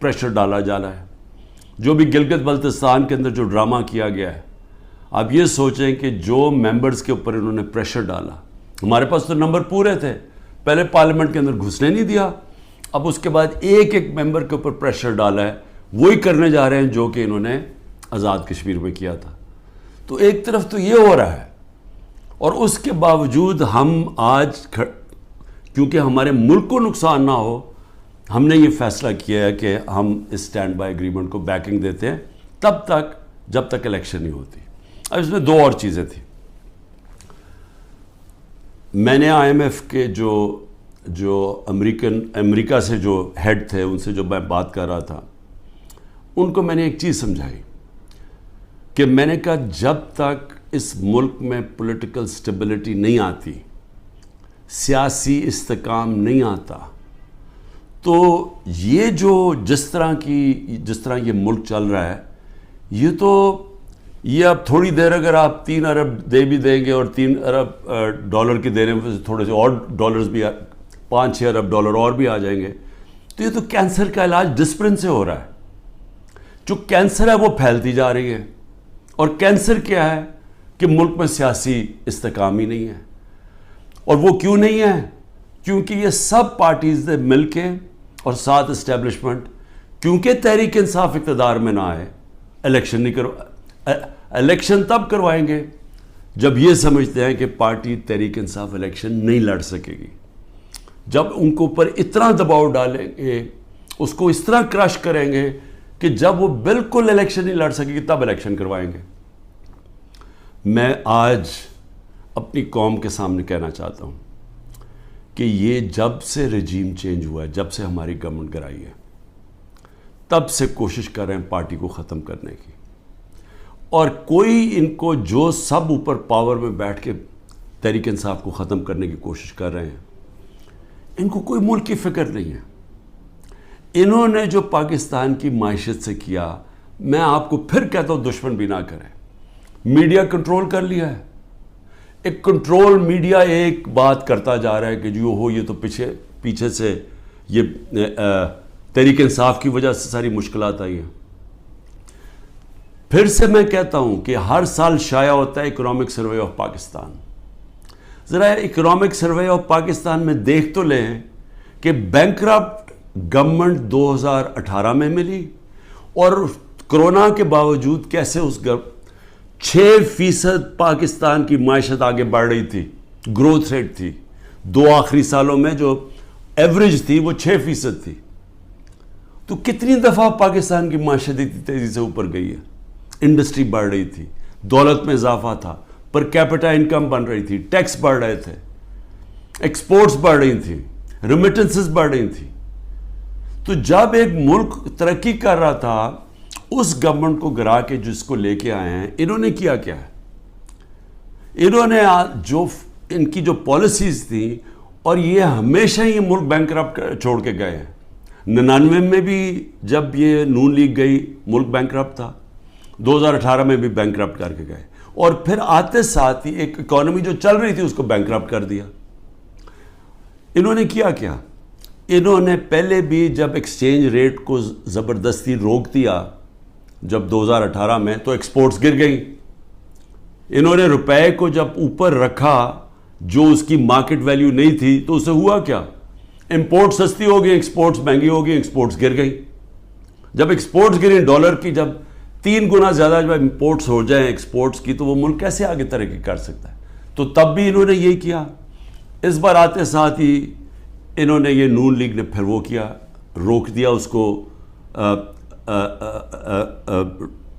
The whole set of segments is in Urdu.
پریشر ڈالا جا رہا ہے. جو بھی گلگت بلتستان کے اندر جو ڈرامہ کیا گیا ہے, آپ یہ سوچیں کہ جو ممبرز کے اوپر انہوں نے پریشر ڈالا, ہمارے پاس تو نمبر پورے تھے, پہلے پارلیمنٹ کے اندر گھسنے نہیں دیا, اب اس کے بعد ایک ایک ممبر کے اوپر پریشر ڈالا ہے, وہی کرنے جا رہے ہیں جو کہ انہوں نے آزاد کشمیر میں کیا تھا. تو ایک طرف تو یہ ہو رہا ہے, اور اس کے باوجود ہم آج کیونکہ ہمارے ملک کو نقصان نہ ہو, ہم نے یہ فیصلہ کیا ہے کہ ہم اس اسٹینڈ بائی ایگریمنٹ کو بیکنگ دیتے ہیں تب تک جب تک الیکشن نہیں ہوتی. اب اس میں 2 اور چیزیں تھیں. میں نے آئی ایم ایف کے جو امریکہ سے جو ہیڈ تھے, ان سے جو میں بات کر رہا تھا, ان کو میں نے ایک چیز سمجھائی کہ میں نے کہا جب تک اس ملک میں پولیٹیکل سٹیبلٹی نہیں آتی, سیاسی استحکام نہیں آتا, تو یہ جس طرح یہ ملک چل رہا ہے, یہ اب تھوڑی دیر اگر آپ 3 ارب دے بھی دیں گے اور 3 ارب ڈالر کے دینے میں تھوڑے سے اور ڈالرز بھی 5-6 ارب ڈالر اور بھی آ جائیں گے, تو یہ تو کینسر کا علاج ڈسپلن سے ہو رہا ہے. جو کینسر ہے وہ پھیلتی جا رہی ہے, اور کینسر کیا ہے کہ ملک میں سیاسی استحکام ہی نہیں ہے. اور وہ کیوں نہیں ہے؟ کیونکہ یہ سب پارٹیز نے مل کے اور ساتھ اسٹیبلشمنٹ, کیونکہ تحریک انصاف اقتدار میں نہ آئے, الیکشن تب کروائیں گے جب یہ سمجھتے ہیں کہ پارٹی تحریک انصاف الیکشن نہیں لڑ سکے گی. جب ان کو اوپر اتنا دباؤ ڈالیں گے, اس کو اس طرح کرش کریں گے کہ جب وہ بالکل الیکشن نہیں لڑ سکے گی تب الیکشن کروائیں گے. میں آج اپنی قوم کے سامنے کہنا چاہتا ہوں کہ یہ جب سے رجیم چینج ہوا ہے, جب سے ہماری گورنمنٹ گرائی ہے, تب سے کوشش کر رہے ہیں پارٹی کو ختم کرنے کی. اور کوئی ان کو جو سب اوپر پاور میں بیٹھ کے تحریک انصاف کو ختم کرنے کی کوشش کر رہے ہیں, ان کو کوئی ملک کی فکر نہیں ہے. انہوں نے جو پاکستان کی معیشت سے کیا, میں آپ کو پھر کہتا ہوں دشمن بھی نہ کریں. میڈیا کنٹرول کر لیا ہے, ایک کنٹرول میڈیا ایک بات کرتا جا رہا ہے کہ جو ہو یہ تو پیچھے سے یہ تحریک انصاف کی وجہ سے ساری مشکلات آئی ہیں. پھر سے میں کہتا ہوں کہ ہر سال شائع ہوتا ہے اکنامک سروے آف پاکستان. ذرا اکنامک سروے آف پاکستان میں دیکھ تو لیں کہ بینکرپٹ گورنمنٹ 2018 میں ملی, اور کرونا کے باوجود کیسے اس 6% پاکستان کی معیشت آگے بڑھ رہی تھی, گروتھ ریٹ تھی. 2 آخری سالوں میں جو ایوریج تھی وہ 6% تھی. تو کتنی دفعہ پاکستان کی معیشت اتنی تیزی سے اوپر گئی ہے. انڈسٹری بڑھ رہی تھی, دولت میں اضافہ تھا, پر کیپٹا انکم بن رہی تھی, ٹیکس بڑھ رہے تھے, ایکسپورٹس بڑھ رہی تھیں, ریمیٹنسز بڑھ رہی تھیں. تو جب ایک ملک ترقی کر رہا تھا, اس گورنمنٹ کو گرا کے جس کو لے کے آئے ہیں, انہوں نے کیا ہے؟ انہوں نے ان کی جو پالیسیز تھیں, اور یہ ہمیشہ ہی ملک بینکرپٹ چھوڑ کے گئے ہیں. 99 میں بھی جب یہ نون لیگ گئی ملک بینکرپٹ تھا, 2018 میں بھی بینکرپٹ کر کے گئے, اور پھر آتے ساتھ ہی ایک اکانومی جو چل رہی تھی اس کو بینکرپٹ کر دیا. انہوں نے کیا؟ انہوں نے پہلے بھی جب ایکسچینج ریٹ کو زبردستی روک دیا جب 2018 میں, تو ایکسپورٹس گر گئیں. انہوں نے روپے کو جب اوپر رکھا جو اس کی مارکیٹ ویلیو نہیں تھی, تو اسے ہوا کیا؟ امپورٹ سستی ہو گئی, ایکسپورٹس مہنگی ہو گئی, ایکسپورٹس گر گئی. جب ایکسپورٹس گریں ڈالر کی جب 3 گنا زیادہ جب امپورٹس ہو جائیں ایکسپورٹس کی, تو وہ ملک کیسے آگے ترقی کر سکتا ہے؟ تو تب بھی انہوں نے یہی کیا. اس بار آتے ساتھ ہی انہوں نے یہ نون لیگ نے پھر وہ کیا, روک دیا اس کو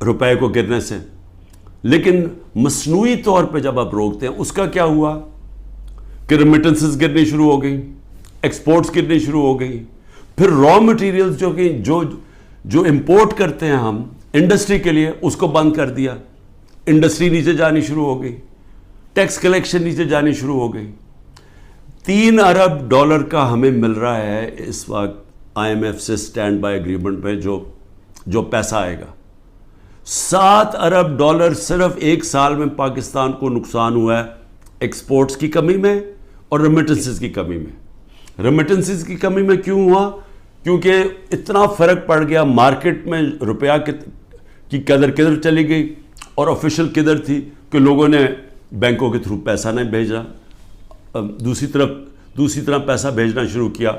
روپے کو گرنے سے. لیکن مصنوعی طور پہ جب آپ روکتے ہیں, اس کا کیا ہوا کہ ریمیٹنسز گرنی شروع ہو گئی, ایکسپورٹس گرنی شروع ہو گئی. پھر را مٹیریلز جو امپورٹ کرتے ہیں ہم انڈسٹری کے لیے, اس کو بند کر دیا. انڈسٹری نیچے جانی شروع ہو گئی, ٹیکس کلیکشن نیچے جانی شروع ہو گئی. 3 ارب ڈالر کا ہمیں مل رہا ہے اس وقت آئی ایم ایف سے اسٹینڈ بائی ایگریمنٹ پہ جو پیسہ آئے گا. 7 ارب ڈالر صرف 1 سال میں پاکستان کو نقصان ہوا ہے ایکسپورٹس کی کمی میں اور ریمیٹنسز کی کمی میں. ریمیٹنسز کی کمی میں کیوں ہوا؟ کیونکہ اتنا فرق پڑ گیا مارکیٹ میں، روپیہ کی قدر کدھر چلی گئی اور آفیشیل کدھر تھی کہ لوگوں نے بینکوں کے تھرو پیسہ نہیں بھیجا، دوسری طرف پیسہ بھیجنا شروع کیا،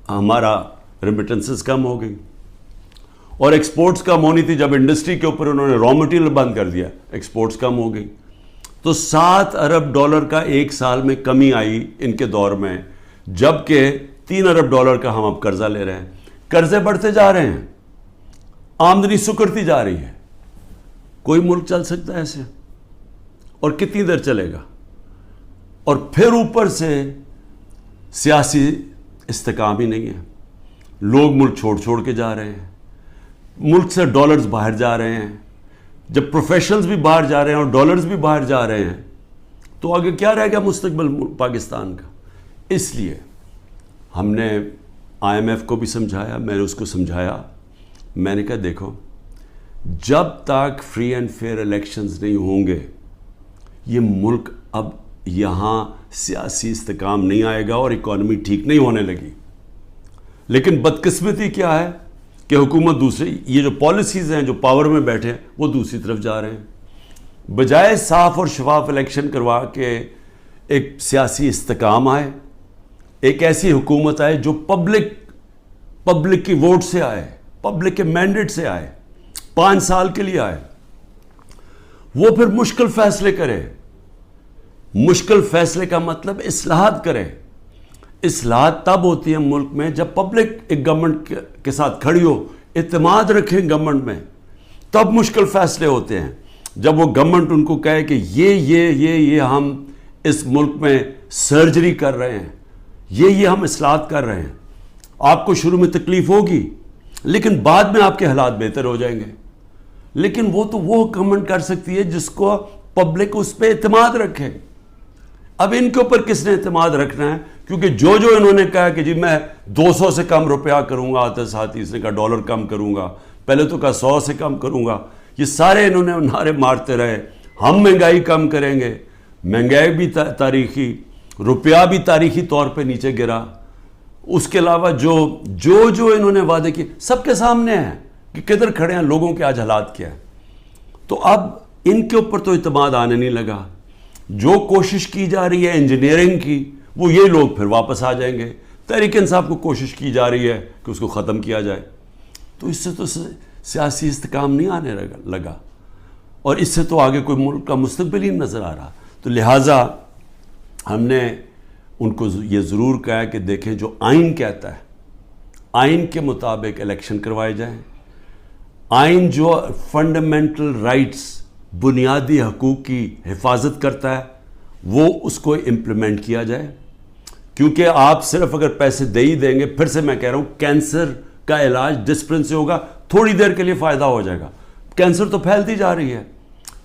ہمارا ریمیٹنسز کم ہو گئی اور ایکسپورٹس کم ہونی تھی. جب انڈسٹری کے اوپر انہوں نے را مٹیریل بند کر دیا، ایکسپورٹس کم ہو گئی. تو $7 ارب کا ایک سال میں کمی آئی ان کے دور میں، جبکہ $3 ارب کا ہم اب قرضہ لے رہے ہیں. قرضے بڑھتے جا رہے ہیں، آمدنی سکڑتی جا رہی ہے. کوئی ملک چل سکتا ہے ایسے؟ اور کتنی دیر چلے گا؟ اور پھر اوپر سے سیاسی استحکام ہی نہیں ہے. لوگ ملک چھوڑ کے جا رہے ہیں، ملک سے ڈالرز باہر جا رہے ہیں. جب پروفیشنلز بھی باہر جا رہے ہیں اور ڈالرز بھی باہر جا رہے ہیں تو آگے کیا رہے گا مستقبل پاکستان کا؟ اس لیے ہم نے IMF کو بھی سمجھایا، میں نے اس کو سمجھایا. میں نے کہا دیکھو، جب تک فری اینڈ فیئر الیکشنز نہیں ہوں گے یہ ملک اب یہاں سیاسی استحکام نہیں آئے گا اور اکانومی ٹھیک نہیں ہونے لگی. لیکن بدقسمتی کیا ہے کہ حکومت دوسری، یہ جو پالیسیز ہیں جو پاور میں بیٹھے ہیں وہ دوسری طرف جا رہے ہیں. بجائے صاف اور شفاف الیکشن کروا کے ایک سیاسی استحکام آئے، ایک ایسی حکومت آئے جو پبلک کی ووٹ سے آئے، پبلک کے مینڈیٹ سے آئے، 5 سال کے لیے آئے، وہ پھر مشکل فیصلے کرے. مشکل فیصلے کا مطلب اصلاحات کرے. اصلاحات تب ہوتی ہے ملک میں جب پبلک ایک گورنمنٹ کے ساتھ کھڑی ہو، اعتماد رکھیں گورنمنٹ میں، تب مشکل فیصلے ہوتے ہیں. جب وہ گورنمنٹ ان کو کہے کہ یہ ہم اس ملک میں سرجری کر رہے ہیں، یہ ہم اصلاحات کر رہے ہیں، آپ کو شروع میں تکلیف ہوگی لیکن بعد میں آپ کے حالات بہتر ہو جائیں گے. لیکن وہ گورنمنٹ کر سکتی ہے جس کو پبلک اس پہ اعتماد رکھے. اب ان کے اوپر کس نے اعتماد رکھنا ہے؟ کیونکہ جو انہوں نے کہا کہ جی میں 200 سے کم روپیہ کروں گا، آتے ساتھ اس نے کہا ڈالر کم کروں گا، پہلے تو کہا 100 سے کم کروں گا، یہ سارے انہوں نے نعرے مارتے رہے. ہم مہنگائی کم کریں گے، مہنگائی بھی تاریخی، روپیہ بھی تاریخی طور پہ نیچے گرا. اس کے علاوہ جو انہوں نے وعدے کیے سب کے سامنے ہیں کہ کدھر کھڑے ہیں، لوگوں کے آج حالات کیا ہے. تو اب ان کے اوپر تو اعتماد آنے نہیں لگا. جو کوشش کی جا رہی ہے انجینئرنگ کی، وہ یہ لوگ پھر واپس آ جائیں گے. تحریک انصاف کو کوشش کی جا رہی ہے کہ اس کو ختم کیا جائے. تو اس سے تو سیاسی استحکام نہیں آنے لگا اور اس سے تو آگے کوئی ملک کا مستقبل ہی نظر آ رہا. تو لہٰذا ہم نے ان کو یہ ضرور کہا ہے کہ دیکھیں جو آئین کہتا ہے، آئین کے مطابق الیکشن کروائے جائیں. آئین جو فنڈامنٹل رائٹس، بنیادی حقوق کی حفاظت کرتا ہے، وہ اس کو امپلیمنٹ کیا جائے. کیونکہ آپ صرف اگر پیسے دے ہی دیں گے، پھر سے میں کہہ رہا ہوں کینسر کا علاج ڈسپلن سے ہوگا، تھوڑی دیر کے لیے فائدہ ہو جائے گا. کینسر تو پھیلتی جا رہی ہے.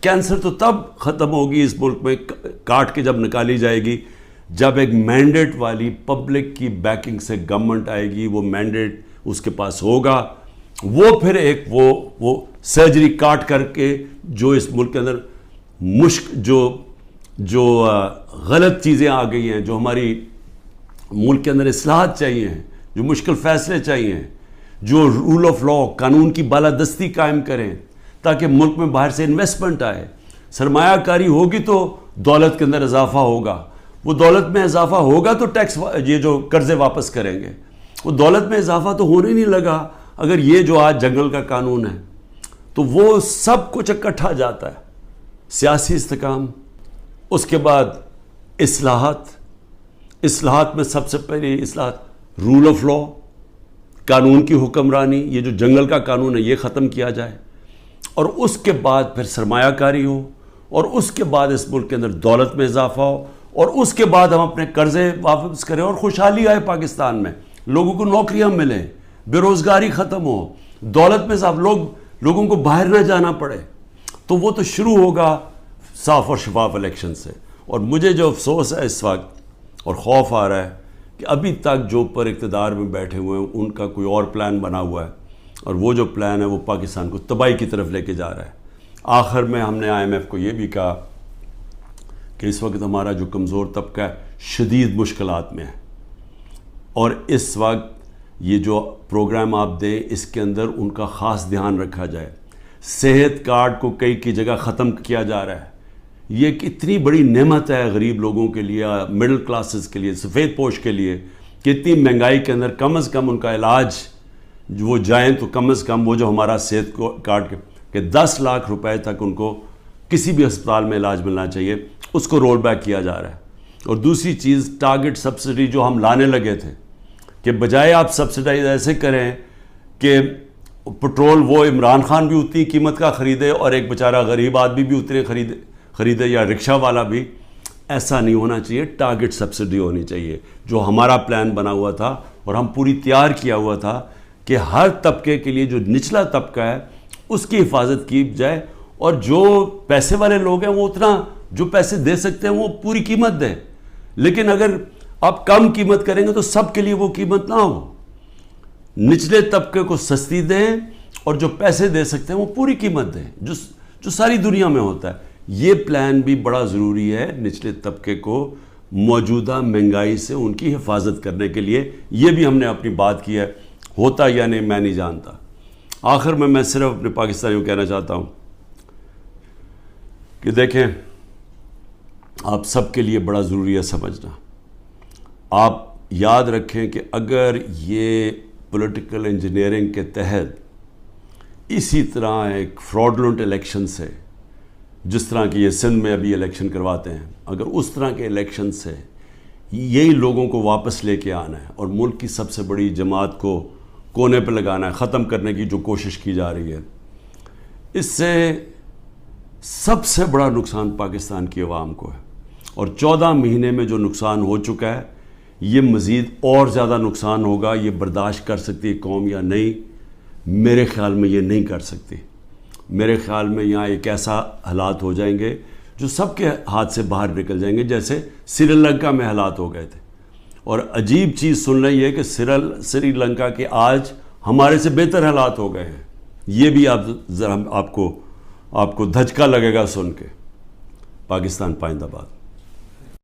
کینسر تو تب ختم ہوگی اس ملک میں، کاٹ کے جب نکالی جائے گی، جب ایک مینڈیٹ والی پبلک کی بیکنگ سے گورنمنٹ آئے گی، وہ مینڈیٹ اس کے پاس ہوگا، وہ پھر ایک وہ سرجری کاٹ کر کے جو اس ملک کے اندر جو غلط چیزیں آ گئی ہیں، جو ہماری ملک کے اندر اصلاحات چاہیے ہیں، جو مشکل فیصلے چاہیے ہیں، جو رول آف لا، قانون کی بالادستی قائم کریں تاکہ ملک میں باہر سے انویسٹمنٹ آئے، سرمایہ کاری ہوگی تو دولت کے اندر اضافہ ہوگا. وہ دولت میں اضافہ ہوگا تو ٹیکس، یہ جو قرضے واپس کریں گے. وہ دولت میں اضافہ تو ہونے نہیں لگا اگر یہ جو آج جنگل کا قانون ہے. تو وہ سب کچھ اکٹھا جاتا ہے. سیاسی استحکام، اس کے بعد اصلاحات میں سب سے پہلی اصلاحات رول آف لا، قانون کی حکمرانی، یہ جو جنگل کا قانون ہے یہ ختم کیا جائے. اور اس کے بعد پھر سرمایہ کاری ہو، اور اس کے بعد اس ملک کے اندر دولت میں اضافہ ہو، اور اس کے بعد ہم اپنے قرضے واپس کریں اور خوشحالی آئے پاکستان میں، لوگوں کو نوکریاں ملیں، بے روزگاری ختم ہو، دولت میں صاحب لوگوں کو باہر نہ جانا پڑے. تو وہ تو شروع ہوگا صاف اور شفاف الیکشن سے. اور مجھے جو افسوس ہے اس وقت اور خوف آ رہا ہے کہ ابھی تک جو اوپر اقتدار میں بیٹھے ہوئے ہیں ان کا کوئی اور پلان بنا ہوا ہے، اور وہ جو پلان ہے وہ پاکستان کو تباہی کی طرف لے کے جا رہا ہے. آخر میں ہم نے IMF کو یہ بھی کہا کہ اس وقت ہمارا جو کمزور طبقہ ہے شدید مشکلات میں ہے، اور اس وقت یہ جو پروگرام آپ دیں اس کے اندر ان کا خاص دھیان رکھا جائے. صحت کارڈ کو کئی کی جگہ ختم کیا جا رہا ہے. یہ ایک اتنی بڑی نعمت ہے غریب لوگوں کے لیے, مڈل کلاسز کے لیے, سفید پوش کے لیے, کہ اتنی مہنگائی کے اندر کم از کم ان کا علاج وہ جائیں تو کم از کم وہ جو ہمارا صحت کارڈ کہ 10 لاکھ روپے تک ان کو کسی بھی ہسپتال میں علاج ملنا چاہیے, اس کو رول بیک کیا جا رہا ہے. اور دوسری چیز ٹارگٹ سبسڈی جو ہم لانے لگے تھے کہ بجائے آپ سبسڈائز ایسے کریں کہ پٹرول وہ عمران خان بھی اتنی قیمت کا خریدے اور ایک بیچارہ غریب آدمی بھی اتنے خریدے یا رکشہ والا بھی, ایسا نہیں ہونا چاہیے. ٹارگٹ سبسڈی ہونی چاہیے جو ہمارا پلان بنا ہوا تھا اور ہم پوری تیار کیا ہوا تھا کہ ہر طبقے کے لیے جو نچلا طبقہ ہے اس کی حفاظت کی جائے, اور جو پیسے والے لوگ ہیں وہ اتنا جو پیسے دے سکتے ہیں وہ پوری قیمت دیں. لیکن اگر آپ کم قیمت کریں گے تو سب کے لیے وہ قیمت نہ ہو. نچلے طبقے کو سستی دیں اور جو پیسے دے سکتے ہیں وہ پوری قیمت دیں, جو ساری دنیا میں ہوتا ہے. یہ پلان بھی بڑا ضروری ہے نچلے طبقے کو موجودہ مہنگائی سے ان کی حفاظت کرنے کے لیے. یہ بھی ہم نے اپنی بات کی ہے. ہوتا یا نہیں میں نہیں جانتا. آخر میں صرف اپنے پاکستانیوں کو کہنا چاہتا ہوں کہ دیکھیں, آپ سب کے لیے بڑا ضروری ہے سمجھنا. آپ یاد رکھیں کہ اگر یہ پولیٹیکل انجینئرنگ کے تحت اسی طرح ایک فراڈلنٹ الیکشن سے, جس طرح کہ یہ سندھ میں ابھی الیکشن کرواتے ہیں, اگر اس طرح کے الیکشن سے یہی لوگوں کو واپس لے کے آنا ہے اور ملک کی سب سے بڑی جماعت کو کونے پہ لگانا ہے, ختم کرنے کی جو کوشش کی جا رہی ہے, اس سے سب سے بڑا نقصان پاکستان کی عوام کو ہے. اور 14 مہینے میں جو نقصان ہو چکا ہے یہ مزید اور زیادہ نقصان ہوگا. یہ برداشت کر سکتی ہے قوم یا نہیں؟ میرے خیال میں یہ نہیں کر سکتی. میرے خیال میں یہاں ایک ایسا حالات ہو جائیں گے جو سب کے ہاتھ سے باہر نکل جائیں گے, جیسے سری لنکا میں حالات ہو گئے تھے. اور عجیب چیز سن رہی ہے کہ سری لنکا کے آج ہمارے سے بہتر حالات ہو گئے ہیں. یہ بھی آپ کو دھچکا لگے گا سن کے. پاکستان پائندہ باد.